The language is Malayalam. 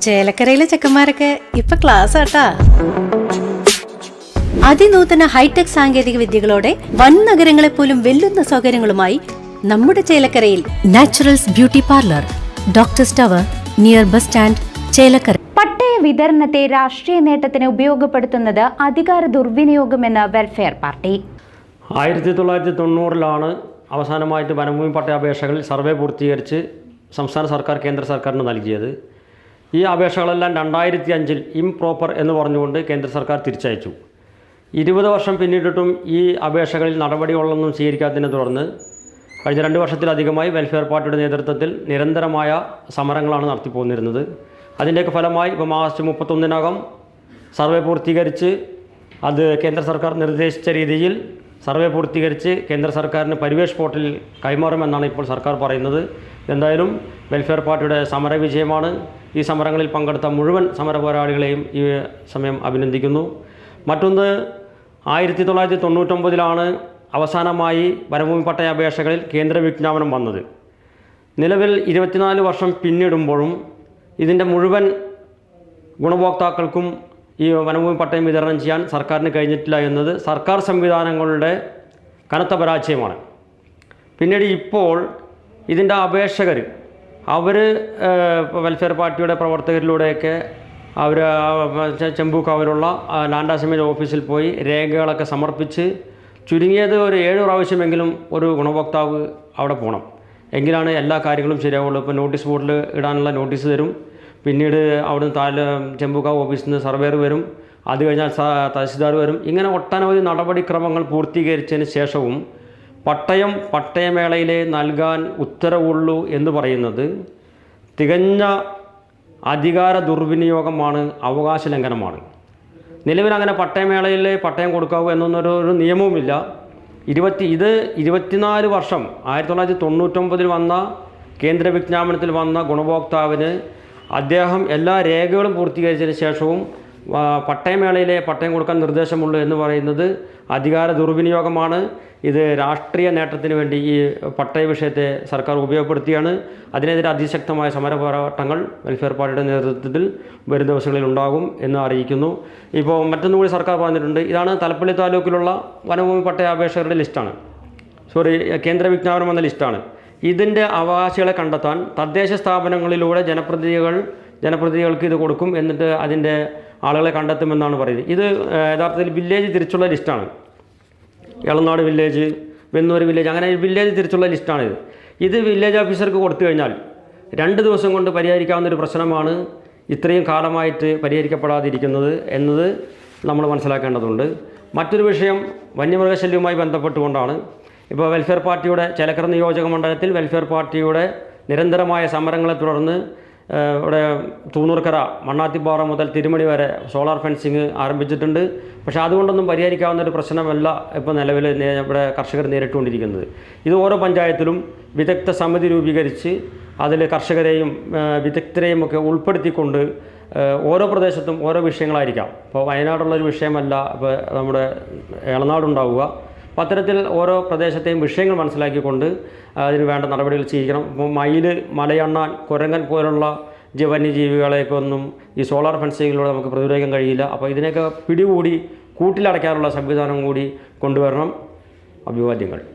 ചേലക്കരയിലെ ചെക്കന്മാരൊക്കെ ഇപ്പൊ ക്ലാസ് ആട്ടാ. അതിനൂതന ഹൈടെക് സാങ്കേതിക വിദ്യകളോടെ വൻ നഗരങ്ങളെ പോലും വെല്ലുന്ന സൗകര്യങ്ങളുമായി നമ്മുടെ ചേലക്കരയിൽ naturals beauty parlour, doctors tower, near bus stand, Chelakkara. പട്ടയ വിതരണത്തെ രാഷ്ട്രീയ നേട്ടത്തിന് ഉപയോഗപ്പെടുത്തുന്നത് അധികാര ദുർവിനിയോഗമെന്ന് വെൽഫെയർ പാർട്ടി. 1990 അവസാനമായിട്ട് വനഭൂമി പട്ടയാപേക്ഷകളിൽ സർവേ പൂർത്തീകരിച്ച് സംസ്ഥാന സർക്കാർ കേന്ദ്ര സർക്കാരിന് നൽകിയത്. ഈ അപേക്ഷകളെല്ലാം 2005 ഇംപ്രോപ്പർ എന്ന് പറഞ്ഞുകൊണ്ട് കേന്ദ്ര സർക്കാർ തിരിച്ചയച്ചു. 20 വർഷം പിന്നിട്ടിട്ടും ഈ അപേക്ഷകളിൽ നടപടികളൊന്നും സ്വീകരിക്കാത്തതിനെ തുടർന്ന് കഴിഞ്ഞ 2 വർഷത്തിലധികമായി വെൽഫെയർ പാർട്ടിയുടെ നേതൃത്വത്തിൽ നിരന്തരമായ സമരങ്ങളാണ് നടത്തിപ്പോന്നിരുന്നത്. അതിൻ്റെയൊക്കെ ഫലമായി ഇപ്പോൾ മാർച്ച് 31 സർവേ പൂർത്തീകരിച്ച് അത് കേന്ദ്ര സർക്കാർ നിർദ്ദേശിച്ച രീതിയിൽ സർവേ പൂർത്തീകരിച്ച് കേന്ദ്ര സർക്കാരിന് പരിവേഷ് പോർട്ടലിൽ കൈമാറുമെന്നാണ് ഇപ്പോൾ സർക്കാർ പറയുന്നത്. എന്തായാലും വെൽഫെയർ പാർട്ടിയുടെ സമര വിജയമാണ്. ഈ സമരങ്ങളിൽ പങ്കെടുത്ത മുഴുവൻ സമര പോരാളികളെയും ഈ സമയം അഭിനന്ദിക്കുന്നു. മറ്റൊന്ന്, 1999 അവസാനമായി വനഭൂമി പട്ടയാപേക്ഷകളിൽ കേന്ദ്ര വിജ്ഞാപനം വന്നത്. നിലവിൽ 24 വർഷം പിന്നിടുമ്പോഴും ഇതിൻ്റെ മുഴുവൻ ഗുണഭോക്താക്കൾക്കും ഈ വനഭൂമി പട്ടയം വിതരണം ചെയ്യാൻ സർക്കാരിന് കഴിഞ്ഞിട്ടില്ല എന്നത് സർക്കാർ സംവിധാനങ്ങളുടെ കനത്ത പരാജയമാണ്. പിന്നീട് ഇപ്പോൾ ഇതിൻ്റെ അപേക്ഷകർ വെൽഫെയർ പാർട്ടിയുടെ പ്രവർത്തകരിലൂടെയൊക്കെ അവർ ചെമ്പൂക്കാവിലുള്ള ലാൻഡ് അസൈൻമെൻറ്റ് ഓഫീസിൽ പോയി രേഖകളൊക്കെ സമർപ്പിച്ച് ചുരുങ്ങിയത് ഒരു 7 പ്രാവശ്യമെങ്കിലും ഒരു ഗുണഭോക്താവ് അവിടെ പോകണം. എങ്കിലാണ് എല്ലാ കാര്യങ്ങളും ശരിയാവുള്ളൂ. ഇപ്പോൾ നോട്ടീസ് ബോർഡിൽ ഇടാനുള്ള നോട്ടീസ് തരും. പിന്നീട് അവിടുന്ന് ചെമ്പൂക്കാവ് ഓഫീസിൽ നിന്ന് സർവേയർ വരും. അത് കഴിഞ്ഞാൽ തഹസിൽദാർ വരും. ഇങ്ങനെ ഒട്ടനവധി നടപടിക്രമങ്ങൾ പൂർത്തീകരിച്ചതിന് ശേഷവും പട്ടയമേളയിലെ നൽകാൻ ഉത്തരവുള്ളൂ എന്ന് പറയുന്നത് തികഞ്ഞ അധികാര ദുർവിനിയോഗമാണ്, അവകാശ ലംഘനമാണ്. നിലവിൽ അങ്ങനെ പട്ടയമേളയിൽ പട്ടയം കൊടുക്കാവൂ എന്നൊന്നൊരു നിയമവുമില്ല. ഇത് 24 വർഷം 1999 വന്ന കേന്ദ്ര വിജ്ഞാപനത്തിൽ വന്ന ഗുണഭോക്താവിന് അദ്ദേഹം എല്ലാ രേഖകളും പൂർത്തീകരിച്ചതിന് ശേഷവും പട്ടയമേളയിലെ പട്ടയം കൊടുക്കാൻ നിർദ്ദേശമുള്ളൂ എന്ന് പറയുന്നത് അധികാര ദുർവിനിയോഗമാണ്. ഇത് രാഷ്ട്രീയ നേട്ടത്തിന് വേണ്ടി ഈ പട്ടയ വിഷയത്തെ സർക്കാർ ഉപയോഗപ്പെടുത്തിയാണ്. അതിനെതിരെ അതിശക്തമായ സമര പോരാട്ടങ്ങൾ വെൽഫെയർ പാർട്ടിയുടെ നേതൃത്വത്തിൽ വരും ദിവസങ്ങളിൽ ഉണ്ടാകും എന്ന് അറിയിക്കുന്നു. ഇപ്പോൾ മറ്റൊന്നുകൂടി സർക്കാർ പറഞ്ഞിട്ടുണ്ട്. ഇതാണ് തലപ്പള്ളി താലൂക്കിലുള്ള വനഭൂമി പട്ടയാപേക്ഷകരുടെ ലിസ്റ്റാണ്. കേന്ദ്ര വിജ്ഞാപനം വന്ന ലിസ്റ്റാണ്. ഇതിൻ്റെ അവകാശികളെ കണ്ടെത്താൻ തദ്ദേശ സ്ഥാപനങ്ങളിലൂടെ ജനപ്രതിനിധികൾക്ക് ഇത് കൊടുക്കും. എന്നിട്ട് അതിൻ്റെ ആളുകളെ കണ്ടെത്തുമെന്നാണ് പറയുന്നത്. ഇത് യഥാർത്ഥത്തിൽ വില്ലേജ് തിരിച്ചുള്ള ലിസ്റ്റാണ്. എളനാട് വില്ലേജ്, വെന്നൂർ വില്ലേജ്, അങ്ങനെ വില്ലേജ് തിരിച്ചുള്ള ലിസ്റ്റാണിത്. ഇത് വില്ലേജ് ഓഫീസർക്ക് കൊടുത്തു കഴിഞ്ഞാൽ 2 ദിവസം കൊണ്ട് പരിഹരിക്കാവുന്നൊരു പ്രശ്നമാണ് ഇത്രയും കാലമായിട്ട് പരിഹരിക്കപ്പെടാതിരിക്കുന്നത് എന്നത് നമ്മൾ മനസ്സിലാക്കേണ്ടതുണ്ട്. മറ്റൊരു വിഷയം വന്യമൃഗശല്യവുമായി ബന്ധപ്പെട്ടുകൊണ്ടാണ്. ഇപ്പോൾ വെൽഫെയർ പാർട്ടിയുടെ ചേലക്കര നിയോജക മണ്ഡലത്തിൽ വെൽഫെയർ പാർട്ടിയുടെ നിരന്തരമായ സമരങ്ങളെ തുടർന്ന് ഇവിടെ തൂന്നൂർക്കര മണ്ണാത്തിപ്പാറ മുതൽ തിരുമണി വരെ സോളാർ ഫെൻസിങ് ആരംഭിച്ചിട്ടുണ്ട്. പക്ഷേ അതുകൊണ്ടൊന്നും പരിഹരിക്കാവുന്ന ഒരു പ്രശ്നമല്ല ഇപ്പോൾ നിലവിൽ ഇവിടെ കർഷകർ നേരിട്ടുകൊണ്ടിരിക്കുന്നത്. ഇത് ഓരോ പഞ്ചായത്തിലും വിദഗ്ധ സമിതി രൂപീകരിച്ച് അതിൽ കർഷകരെയും വിദഗ്ധരെയും ഒക്കെ ഉൾപ്പെടുത്തിക്കൊണ്ട് ഓരോ പ്രദേശത്തും ഓരോ വിഷയങ്ങളായിരിക്കാം. ഇപ്പോൾ വയനാടുള്ളൊരു വിഷയമല്ല ഇപ്പോൾ നമ്മുടെ എളനാടുണ്ടാവുക. അപ്പോൾ അത്തരത്തിൽ ഓരോ പ്രദേശത്തെയും വിഷയങ്ങൾ മനസ്സിലാക്കിക്കൊണ്ട് അതിന് വേണ്ട നടപടികൾ സ്വീകരിക്കണം. ഇപ്പോൾ മയിൽ, മലയണ്ണാൻ, കുരങ്ങൻ പോലുള്ള വന്യജീവികളെയൊക്കെ ഒന്നും ഈ സോളാർ ഫെൻസിങ്ങിലൂടെ നമുക്ക് പ്രതിരോധിക്കാൻ കഴിയില്ല. അപ്പോൾ ഇതിനെയൊക്കെ പിടികൂടി കൂട്ടിലടയ്ക്കാനുള്ള സംവിധാനം കൂടി കൊണ്ടുവരണം. അഭിവാദ്യങ്ങൾ.